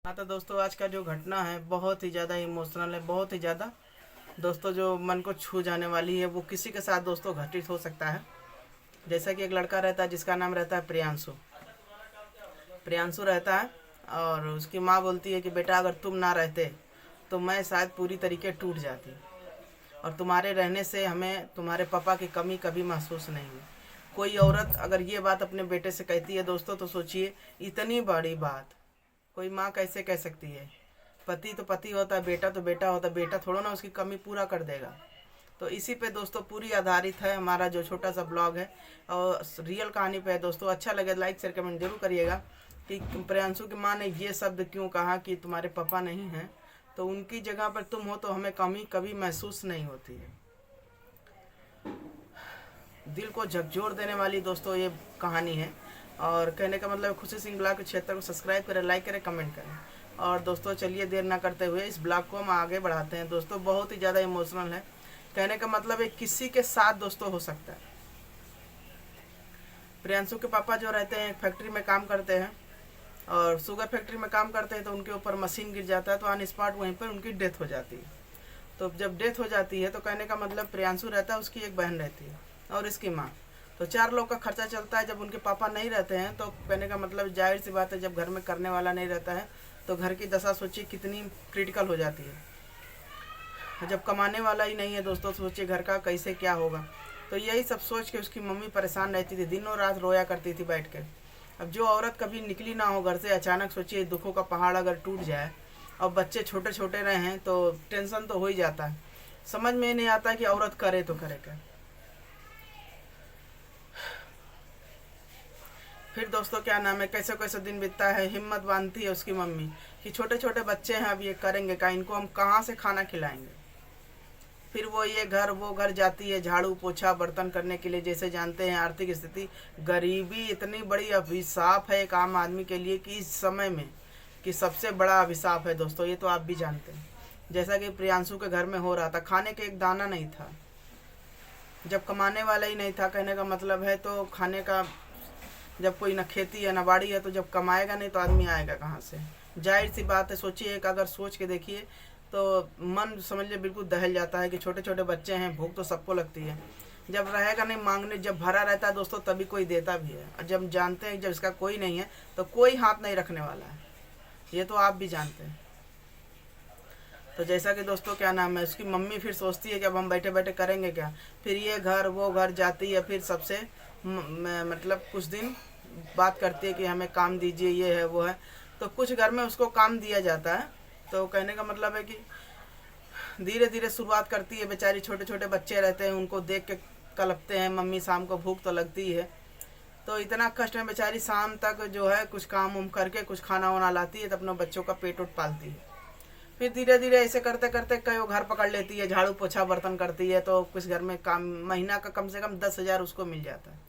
हाँ तो दोस्तों, आज का जो घटना है बहुत ही ज़्यादा इमोशनल है, बहुत ही ज़्यादा दोस्तों जो मन को छू जाने वाली है। वो किसी के साथ दोस्तों घटित हो सकता है। जैसा कि एक लड़का रहता है जिसका नाम रहता है प्रियांशु। प्रियांशु रहता है और उसकी माँ बोलती है कि बेटा अगर तुम ना रहते तो मैं शायद पूरी तरीके टूट जाती, और तुम्हारे रहने से हमें तुम्हारे पापा की कमी कभी महसूस नहीं हुई। कोई औरत अगर ये बात अपने बेटे से कहती है दोस्तों, तो सोचिए इतनी बड़ी बात कोई माँ कैसे कह सकती है। पति तो पति होता है, बेटा तो बेटा होता है, बेटा थोड़ा ना उसकी कमी पूरा कर देगा। तो इसी पे दोस्तों पूरी आधारित है हमारा जो छोटा सा ब्लॉग है, और रियल कहानी पे है दोस्तों। अच्छा लगे लाइक शेयर कमेंट जरूर करिएगा कि प्रियांशु की माँ ने ये शब्द क्यों कहा कि तुम्हारे पापा नहीं हैं, तो उनकी जगह पर तुम हो तो हमें कमी कभी महसूस नहीं होती है। दिल को झकझोर देने वाली दोस्तों ये कहानी है। और कहने का मतलब खुशी सिंह ब्लॉग के क्षेत्र को सब्सक्राइब करें, लाइक करें, कमेंट करें। और दोस्तों चलिए देर ना करते हुए इस ब्लॉग को हम आगे बढ़ाते हैं। दोस्तों बहुत ही ज़्यादा इमोशनल है। कहने का मतलब है किसी के साथ दोस्तों हो सकता है। प्रियांशु के पापा जो रहते हैं एक फैक्ट्री में काम करते हैं, और शुगर फैक्ट्री में काम करते हैं, तो उनके ऊपर मशीन गिर जाता है, तो ऑन स्पॉट वहीं पर उनकी डेथ हो जाती है। तो जब डेथ हो जाती है तो कहने का मतलब प्रियांशु रहता है, उसकी एक बहन रहती है और इसकी माँ। तो 4 लोग का खर्चा चलता है। जब उनके पापा नहीं रहते हैं तो कहने का मतलब जाहिर सी बात है, जब घर में करने वाला नहीं रहता है तो घर की दशा सोचिए कितनी क्रिटिकल हो जाती है। जब कमाने वाला ही नहीं है दोस्तों, सोचिए घर का कैसे क्या होगा। तो यही सब सोच के उसकी मम्मी परेशान रहती थी, दिनों रात रोया करती थी बैठ कर। अब जो औरत कभी निकली ना हो घर से, अचानक सोचिए दुखों का पहाड़ अगर टूट जाए और बच्चे छोटे छोटे रहे हैं तो टेंशन तो हो ही जाता है। समझ में नहीं आता कि औरत करे तो करे क्या। फिर दोस्तों क्या नाम है, कैसे कैसे दिन बीतता है, हिम्मत बांधती है उसकी मम्मी कि छोटे छोटे बच्चे हैं, अब ये करेंगे क्या, इनको हम कहाँ से खाना खिलाएंगे। फिर वो ये घर वो घर जाती है झाड़ू पोछा बर्तन करने के लिए। जैसे जानते हैं आर्थिक स्थिति, गरीबी इतनी बड़ी अभिशाप है एक आम आदमी के लिए कि इस समय में कि सबसे बड़ा अभिशाप है दोस्तों, ये तो आप भी जानते हैं। जैसा कि प्रियांशु के घर में हो रहा था, खाने के एक दाना नहीं था। जब कमाने वाला ही नहीं था, कहने का मतलब है तो खाने का, जब कोई न खेती है न बाड़ी है, तो जब कमाएगा नहीं तो आदमी आएगा कहाँ से। जाहिर सी बात है, सोचिए एक अगर सोच के देखिए तो मन समझ लिए बिल्कुल दहल जाता है कि छोटे छोटे बच्चे हैं, भूख तो सबको लगती है। जब रहेगा नहीं मांगने, जब भरा रहता है दोस्तों तभी कोई देता भी है, और जब जानते हैं जब इसका कोई नहीं है तो कोई हाथ नहीं रखने वाला है। ये तो आप भी जानते हैं। तो जैसा कि दोस्तों क्या नाम है, उसकी मम्मी फिर सोचती है कि अब हम बैठे बैठे करेंगे क्या। फिर ये घर वो घर जाती है, फिर सबसे मतलब कुछ दिन बात करती है कि हमें काम दीजिए, ये है वो है। तो कुछ घर में उसको काम दिया जाता है। तो कहने का मतलब है कि धीरे धीरे शुरुआत करती है। बेचारी छोटे छोटे बच्चे रहते हैं, उनको देख के कलपते हैं मम्मी, शाम को भूख तो लगती है। तो इतना कष्ट में बेचारी शाम तक जो है कुछ काम उम करके कुछ खाना वाना लाती है, तो अपने बच्चों का पेट उठ पालती है। फिर धीरे धीरे ऐसे करते करते कई वो घर पकड़ लेती है, झाड़ू पोछा बर्तन करती है, तो कुछ घर में काम महीना का कम से कम 10,000 उसको मिल जाता है।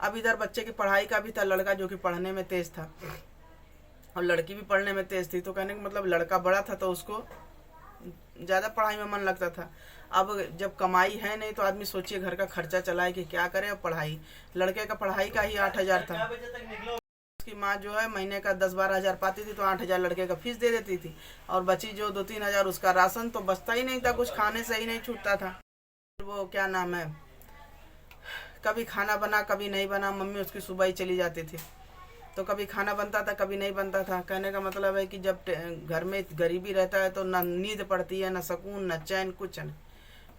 अब इधर बच्चे की पढ़ाई का भी था, लड़का जो कि पढ़ने में तेज था और लड़की भी पढ़ने में तेज थी। तो कहने का मतलब लड़का बड़ा था तो उसको ज़्यादा पढ़ाई में मन लगता था। अब जब कमाई है नहीं तो आदमी सोचिए घर का खर्चा चलाए कि क्या करे। अब पढ़ाई, लड़के का पढ़ाई का ही 8,000 था। उसकी माँ जो है महीने का 10-12 हज़ार पाती थी, तो 8,000 लड़के का फीस दे देती थी, और बची जो 2-3 हज़ार उसका राशन, तो बचता ही नहीं था, कुछ खाने से ही नहीं छूटता था। वो क्या नाम है, कभी खाना बना कभी नहीं बना, मम्मी उसकी सुबह ही चली जाती थी। तो कभी खाना बनता था कभी नहीं बनता था। कहने का मतलब है कि जब घर में गरीबी रहता है तो ना नींद पड़ती है, ना सुकून, ना चैन, कुछ नहीं।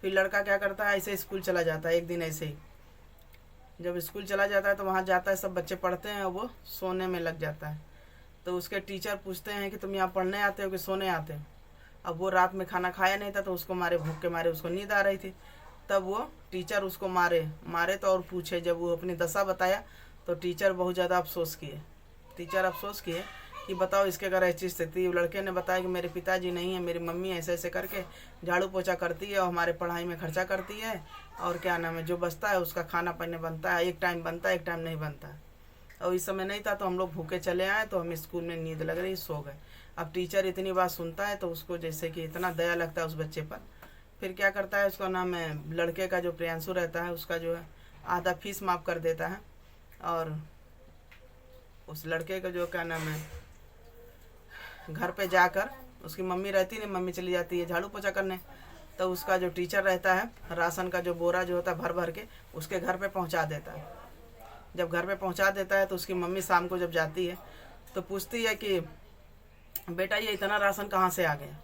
फिर लड़का क्या करता है, ऐसे स्कूल चला जाता है। एक दिन ऐसे ही जब स्कूल चला जाता है तो वहाँ जाता है, सब बच्चे पढ़ते हैं और वो सोने में लग जाता है। तो उसके टीचर पूछते हैं कि तुम यहाँ पढ़ने आते हो कि सोने आते हो। अब वो रात में खाना खाया नहीं था, तो उसको मारे भूख के मारे उसको नींद आ रही थी। तब वो टीचर उसको मारे मारे तो और पूछे, जब वो अपनी दशा बताया तो टीचर बहुत ज़्यादा अफसोस किए। टीचर अफसोस किए कि बताओ इसके अगर ऐसी स्थिति। लड़के ने बताया कि मेरे पिताजी नहीं है, मेरी मम्मी ऐसे ऐसे करके झाड़ू पोछा करती है और हमारे पढ़ाई में खर्चा करती है, और क्या नाम है जो बचता है उसका खाना पानी बनता है, एक टाइम बनता है एक टाइम नहीं बनता है। और इस समय नहीं था तो हम लोग भूखे चले आए, तो हमें स्कूल में नींद लग रही, सो गए। अब टीचर इतनी बात सुनता है तो उसको जैसे कि इतना दया लगता है उस बच्चे पर। फिर क्या करता है, उसका नाम है लड़के का जो प्रियांशु रहता है उसका जो है आधा फीस माफ़ कर देता है, और उस लड़के का जो क्या नाम है घर पे जाकर, उसकी मम्मी रहती नहीं, मम्मी चली जाती है झाड़ू पोछा करने, तो उसका जो टीचर रहता है राशन का जो बोरा जो होता है भर भर के उसके घर पे पहुंचा देता है। जब घर पे पहुंचा देता है तो उसकी मम्मी शाम को जब जाती है तो पूछती है कि बेटा ये इतना राशन कहाँ से आ गया।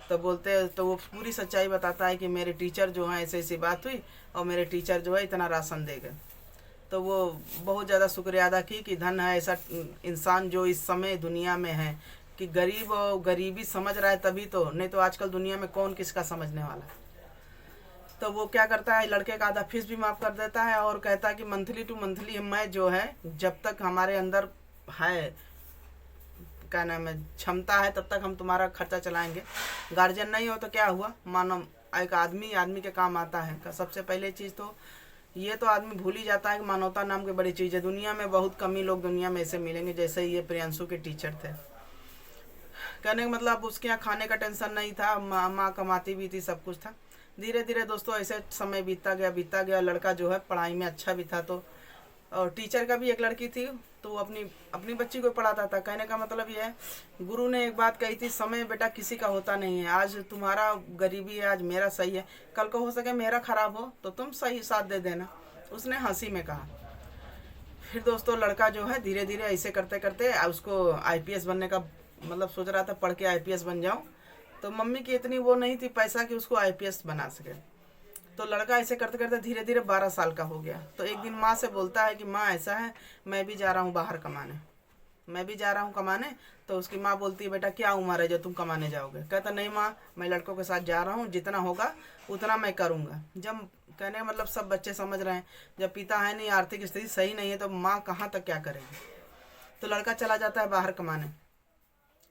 तो बोलते, तो वो पूरी सच्चाई बताता है कि मेरे टीचर जो हैं ऐसी ऐसी बात हुई और मेरे टीचर जो है इतना राशन दे गए। तो वो बहुत ज़्यादा शुक्रिया अदा की कि धन है ऐसा इंसान जो इस समय दुनिया में है, कि गरीब और गरीबी समझ रहा है तभी तो, नहीं तो आजकल दुनिया में कौन किसका समझने वाला है। तो वो क्या करता है, लड़के का आधा फीस भी माफ़ कर देता है और कहता है कि मंथली टू मंथली मैं जो है जब तक हमारे अंदर है क्या नाम है क्षमता है तब तक हम तुम्हारा खर्चा चलाएंगे। गार्जियन नहीं हो तो क्या हुआ, मानो एक आदमी के काम आता है। सबसे पहले चीज़ तो ये तो आदमी भूल ही जाता है कि मानवता नाम की बड़ी चीज़ है। दुनिया में बहुत कम ही लोग दुनिया में ऐसे मिलेंगे जैसे ये प्रियांशु के टीचर थे। कहने का मतलब उसके यहाँ खाने का टेंशन नहीं था, माँ कमाती भी थी, सब कुछ था। धीरे धीरे दोस्तों ऐसे समय बीतता गया। लड़का जो है पढ़ाई में अच्छा भी था, तो और टीचर का भी एक लड़की थी तो वो अपनी बच्ची को पढ़ाता था। कहने का मतलब ये है, गुरु ने एक बात कही थी, समय बेटा किसी का होता नहीं है। आज तुम्हारा गरीबी है, आज मेरा सही है, कल को हो सके मेरा खराब हो तो तुम सही साथ दे देना, उसने हंसी में कहा। फिर दोस्तों लड़का जो है धीरे धीरे ऐसे करते करते उसको आईपीएस बनने का मतलब सोच रहा था, पढ़ के आईपीएस बन जाऊं। तो मम्मी की इतनी वो नहीं थी पैसा कि उसको आईपीएस बना सके। तो लड़का ऐसे करते करते धीरे धीरे 12 साल का हो गया। तो एक दिन माँ से बोलता है कि माँ ऐसा है, मैं भी जा रहा हूँ बाहर कमाने, मैं भी जा रहा हूँ कमाने। तो उसकी माँ बोलती है बेटा क्या उम्र है जो तुम कमाने जाओगे। कहता नहीं माँ, मैं लड़कों के साथ जा रहा हूँ, जितना होगा उतना मैं करूँगा। जब कहने का मतलब सब बच्चे समझ रहे हैं, जब पिता है नहीं, आर्थिक स्थिति सही नहीं है, तो माँ कहाँ तक क्या करेगी। तो लड़का चला जाता है बाहर कमाने।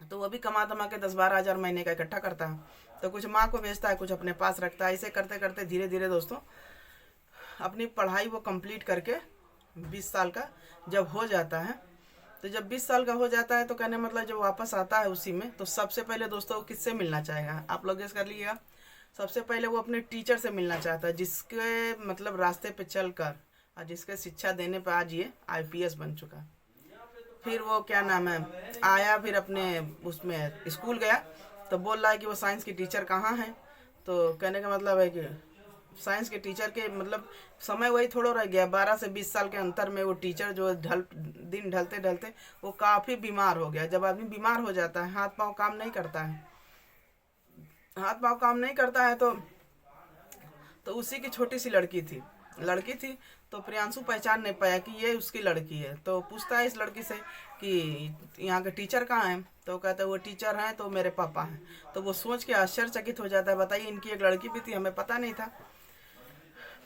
तो वो भी कमा तमा के 10-12 हज़ार महीने का इकट्ठा करता है, तो कुछ माँ को भेजता है, कुछ अपने पास रखता है। ऐसे करते करते धीरे धीरे दोस्तों अपनी पढ़ाई वो कंप्लीट करके 20 साल का जब हो जाता है, तो जब 20 साल का हो जाता है तो कहने मतलब जब वापस आता है उसी में, तो सबसे पहले दोस्तों किससे मिलना चाहेगा, आप लोग गेस कर लीजिएगा। सबसे पहले वो अपने टीचर से मिलना चाहता है, जिसके मतलब रास्ते पे चल कर और जिसके शिक्षा देने पर आज ये आईपीएस बन चुका। फिर वो क्या नाम है आया, फिर अपने उसमें स्कूल गया, तो बोल रहा है कि वो साइंस की टीचर कहाँ है। तो कहने का मतलब है कि साइंस के टीचर के मतलब समय वही थोड़ा रह गया, 12 से 20 साल के अंतर में वो टीचर जो दिन ढलते ढलते वो काफ़ी बीमार हो गया। जब आदमी बीमार हो जाता है, हाथ पाँव काम नहीं करता है, हाथ पाँव काम नहीं करता है, तो उसी की छोटी सी लड़की थी। तो प्रियांशु पहचान नहीं पाया कि ये उसकी लड़की है। तो पूछता है इस लड़की से कि यहाँ के टीचर कहाँ हैं। तो कहता है वो टीचर हैं तो मेरे पापा हैं। तो वो सोच के आश्चर्यचकित हो जाता है, बताइए इनकी एक लड़की भी थी, हमें पता नहीं था।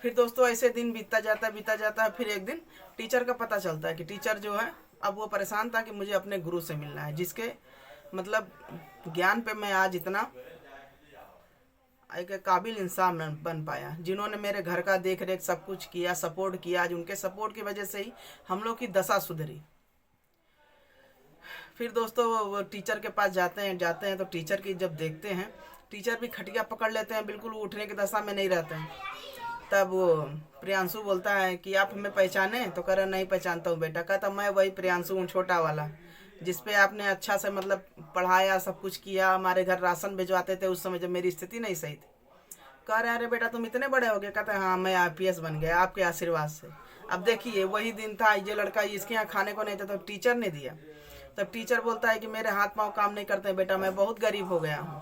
फिर दोस्तों ऐसे दिन बीतता जाता है। फिर एक दिन टीचर का पता चलता है कि टीचर जो है, अब वो परेशान था कि मुझे अपने गुरु से मिलना है, जिसके मतलब ज्ञान पे मैं आज इतना एक काबिल इंसान बन पाया, जिन्होंने मेरे घर का देख रेख सब कुछ किया, सपोर्ट किया। आज उनके सपोर्ट की वजह से ही हम लोग की दशा सुधरी। फिर दोस्तों वो टीचर के पास जाते हैं तो टीचर की जब देखते हैं, टीचर भी खटिया पकड़ लेते हैं, बिल्कुल उठने की दशा में नहीं रहते हैं। तब वो प्रियांशु बोलता है कि आप हमें पहचाने। तो कह रहे नहीं पहचानता हूँ बेटा। कहता मैं वही प्रियांशु हूँ, छोटा वाला, जिसपे आपने अच्छा से मतलब पढ़ाया, सब कुछ किया, हमारे घर राशन भिजवाते थे उस समय जब मेरी स्थिति नहीं सही थी। कह रहे अरे बेटा तुम इतने बड़े हो गए। कहते हाँ मैं आईपीएस बन गया आपके आशीर्वाद से। अब देखिए वही दिन था, ये लड़का इसके यहाँ खाने को नहीं था तो टीचर ने दिया। तब टीचर बोलता है कि मेरे हाथ पाँव काम नहीं करते बेटा, मैं बहुत गरीब हो गया हूँ।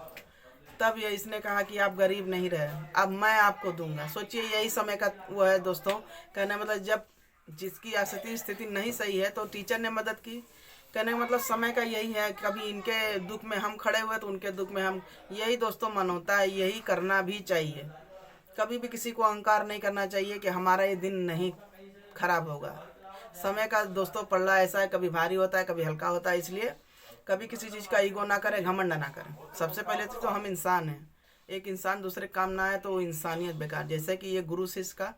तब ये इसने कहा कि आप गरीब नहीं रहे, अब मैं आपको दूंगा। सोचिए यही समय का वो है दोस्तों, कहने मतलब जब जिसकी स्थिति नहीं सही है तो टीचर ने मदद की। कहने का मतलब समय का यही है, कभी इनके दुख में हम खड़े हुए तो उनके दुख में हम, यही दोस्तों मन होता है, यही करना भी चाहिए। कभी भी किसी को अहंकार नहीं करना चाहिए कि हमारा ये दिन नहीं खराब होगा। समय का दोस्तों पल्ला ऐसा है, कभी भारी होता है कभी हल्का होता है, इसलिए कभी किसी चीज़ का ईगो ना करें, घमंड ना करें। सबसे पहले तो हम इंसान हैं, एक इंसान दूसरे काम ना आए तो वो इंसानियत बेकार। जैसे कि ये गुरु शिष्य का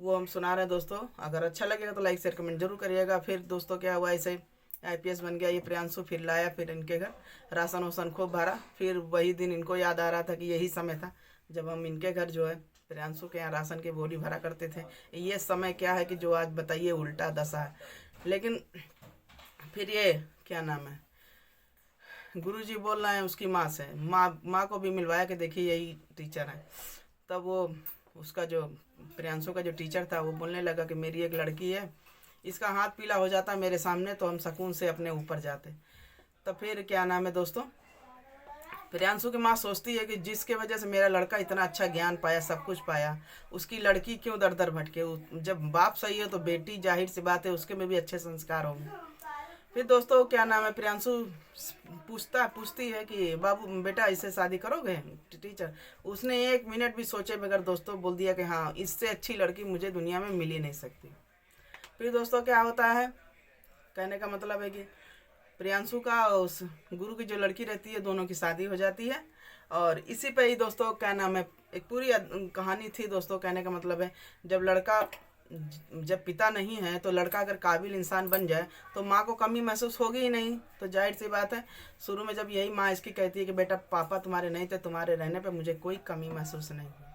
वो हम सुना रहे हैं दोस्तों। अगर अच्छा लगेगा तो लाइक शेयर कमेंट जरूर करिएगा। फिर दोस्तों क्या हुआ, ऐसे आईपीएस बन गया ये प्रियांशु, फिर लाया, फिर इनके घर राशन वासन खूब भरा। फिर वही दिन इनको याद आ रहा था कि यही समय था जब हम इनके घर जो है प्रियांशु के यहाँ राशन की बोरी भरा करते थे। ये समय क्या है कि जो आज बताइए उल्टा दशा है। लेकिन फिर ये क्या नाम है, गुरुजी बोल रहे हैं उसकी माँ से, माँ को भी मिलवाया कि देखिए यही टीचर है। तब वो उसका जो प्रियांशु का जो टीचर था वो बोलने लगा कि मेरी एक लड़की है, इसका हाथ पीला हो जाता मेरे सामने तो हम सुकून से अपने ऊपर जाते। तो फिर क्या नाम है दोस्तों, प्रियांशु की माँ सोचती है कि जिसके वजह से मेरा लड़का इतना अच्छा ज्ञान पाया, सब कुछ पाया, उसकी लड़की क्यों दर दर भटके। जब बाप सही है तो बेटी जाहिर सी बात है उसके में भी अच्छे संस्कार होंगे। फिर दोस्तों क्या नाम है, प्रियांशु पूछती है कि बाबू बेटा इससे शादी करोगे। टीचर उसने 1 मिनट भी सोचे बगैर दोस्तों बोल दिया कि हाँ, इससे अच्छी लड़की मुझे दुनिया में मिल ही नहीं सकती। फिर दोस्तों क्या होता है, कहने का मतलब है कि प्रियांशु का उस गुरु की जो लड़की रहती है दोनों की शादी हो जाती है। और इसी पे ही दोस्तों क्या नाम है, एक पूरी कहानी थी दोस्तों। कहने का मतलब है जब पिता नहीं है तो लड़का अगर काबिल इंसान बन जाए तो माँ को कमी महसूस होगी ही नहीं। तो जाहिर सी बात है शुरू में जब यही माँ इसकी कहती है कि बेटा पापा तुम्हारे नहीं थे, तुम्हारे रहने पे मुझे कोई कमी महसूस नहीं हुई।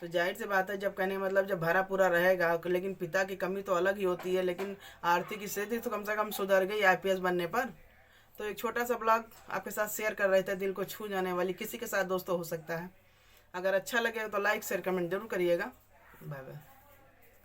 तो जाहिर सी बात है जब कहने का मतलब जब भरा पूरा रहेगा, लेकिन पिता की कमी तो अलग ही होती है, लेकिन आर्थिक स्थिति तो कम से कम सुधर गई आईपीएस बनने पर। तो एक छोटा सा ब्लॉग आपके साथ शेयर कर रहे थे, दिल को छू जाने वाली, किसी के साथ दोस्तों हो सकता है। अगर अच्छा लगे तो लाइक शेयर कमेंट जरूर करिएगा। Bye bye.